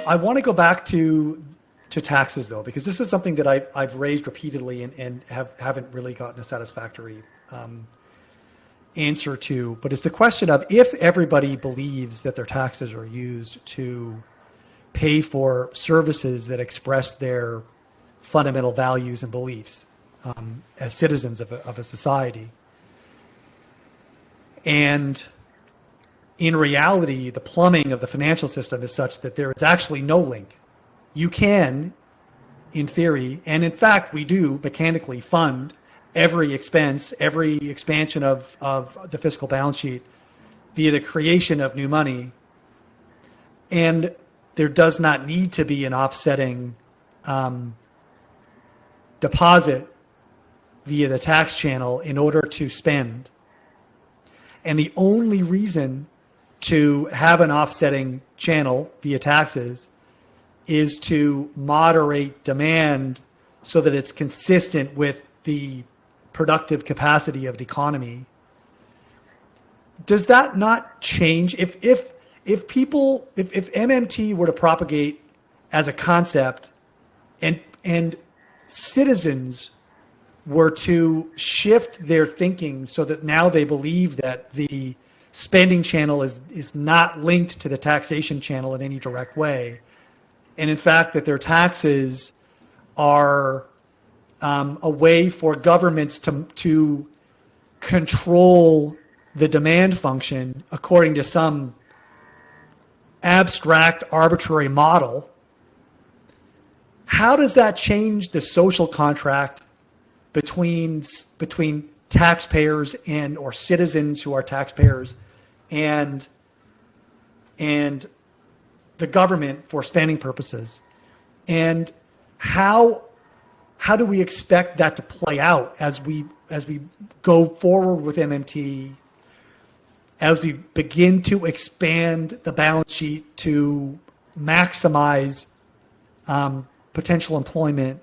I want to go back to taxes though, because this is something that I've raised repeatedly and haven't really gotten a satisfactory answer to. But it's the question of, if everybody believes that their taxes are used to pay for services that express their fundamental values and beliefs as citizens of a society, and in reality, the plumbing of the financial system is such that there is actually no link. You can, in theory, and in fact we do mechanically fund every expense, every expansion of the fiscal balance sheet via the creation of new money. And there does not need to be an offsetting deposit via the tax channel in order to spend. And the only reason to have an offsetting channel via taxes is to moderate demand so that it's consistent with the productive capacity of the economy. Does that not change? If MMT were to propagate as a concept and citizens were to shift their thinking so that now they believe that the spending channel is not linked to the taxation channel in any direct way, and in fact that their taxes are a way for governments to control the demand function according to some abstract arbitrary model, how does that change the social contract between taxpayers or citizens who are taxpayers and the government for spending purposes? And how do we expect that to play out as we go forward with MMT, as we begin to expand the balance sheet to maximize potential employment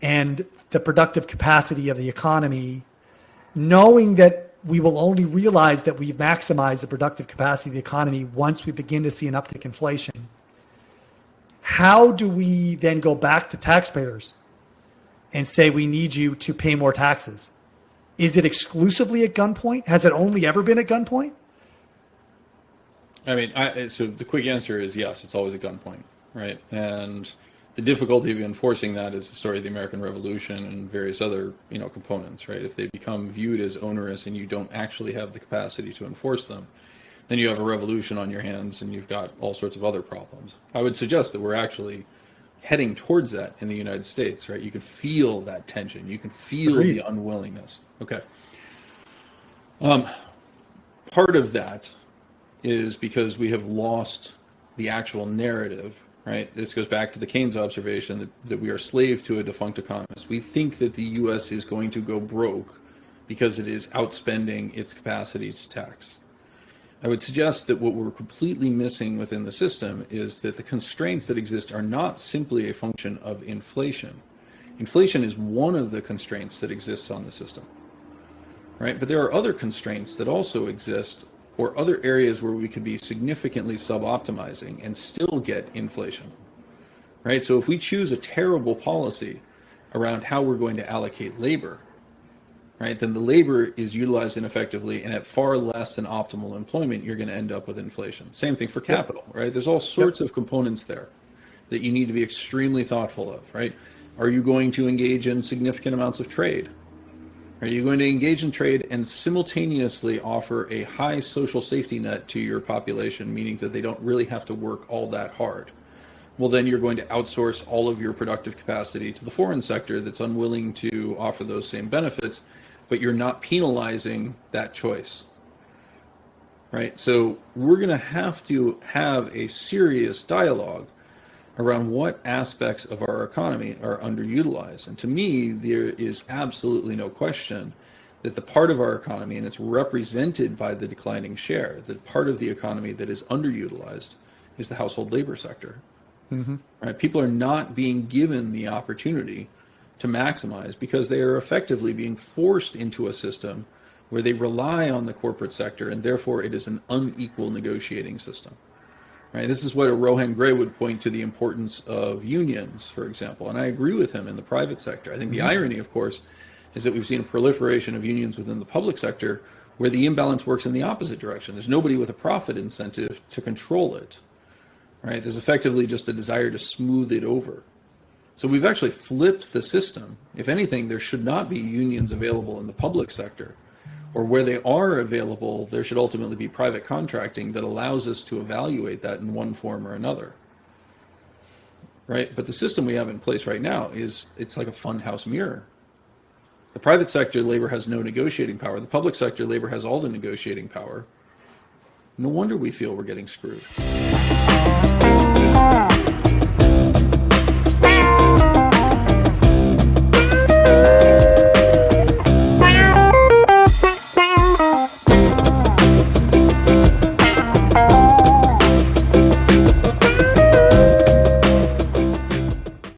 and the productive capacity of the economy, knowing that we will only realize that we've maximized the productive capacity of the economy once we begin to see an uptick in inflation? How do we then go back to taxpayers and say we need you to pay more taxes? Is it exclusively at gunpoint? Has it only ever been at gunpoint? I mean, so the quick answer is yes, it's always at gunpoint, right? And the difficulty of enforcing that is the story of the American Revolution and various other, components, right? If they become viewed as onerous and you don't actually have the capacity to enforce them, then you have a revolution on your hands and you've got all sorts of other problems. I would suggest that we're actually heading towards that in the United States, right? You can feel that tension. You can feel Agreed. the unwillingness. Okay. Part of that is because we have lost the actual narrative, right? This goes back to the Keynes observation that we are slave to a defunct economist. We think that the U.S. is going to go broke because it is outspending its capacity to tax. I would suggest that what we're completely missing within the system is that the constraints that exist are not simply a function of inflation. Inflation is one of the constraints that exists on the system, right? But there are other constraints that also exist, or other areas where we could be significantly sub-optimizing and still get inflation, right? So if we choose a terrible policy around how we're going to allocate labor, right, then the labor is utilized ineffectively, and at far less than optimal employment, you're going to end up with inflation. Same thing for capital, right? There's all sorts of components there that you need to be extremely thoughtful of, right? Are you going to engage in significant amounts of trade? Are you going to engage in trade and simultaneously offer a high social safety net to your population, meaning that they don't really have to work all that hard? Well, then you're going to outsource all of your productive capacity to the foreign sector that's unwilling to offer those same benefits, but you're not penalizing that choice, right? So we're going to have a serious dialogue around what aspects of our economy are underutilized. And to me, there is absolutely no question that the part of our economy, and it's represented by the declining share, the part of the economy that is underutilized is the household labor sector. Mm-hmm. Right? People are not being given the opportunity to maximize because they are effectively being forced into a system where they rely on the corporate sector, and therefore it is an unequal negotiating system. right? This is what a Rohan Gray would point to the importance of unions, for example. And I agree with him in the private sector. I think the irony, of course, is that we've seen a proliferation of unions within the public sector where the imbalance works in the opposite direction. There's nobody with a profit incentive to control it, right? There's effectively just a desire to smooth it over. So we've actually flipped the system. If anything, there should not be unions available in the public sector, or where they are available, there should ultimately be private contracting that allows us to evaluate that in one form or another, right? But the system we have in place right now it's like a funhouse mirror. The private sector, labor has no negotiating power. The public sector, labor has all the negotiating power. No wonder we feel we're getting screwed.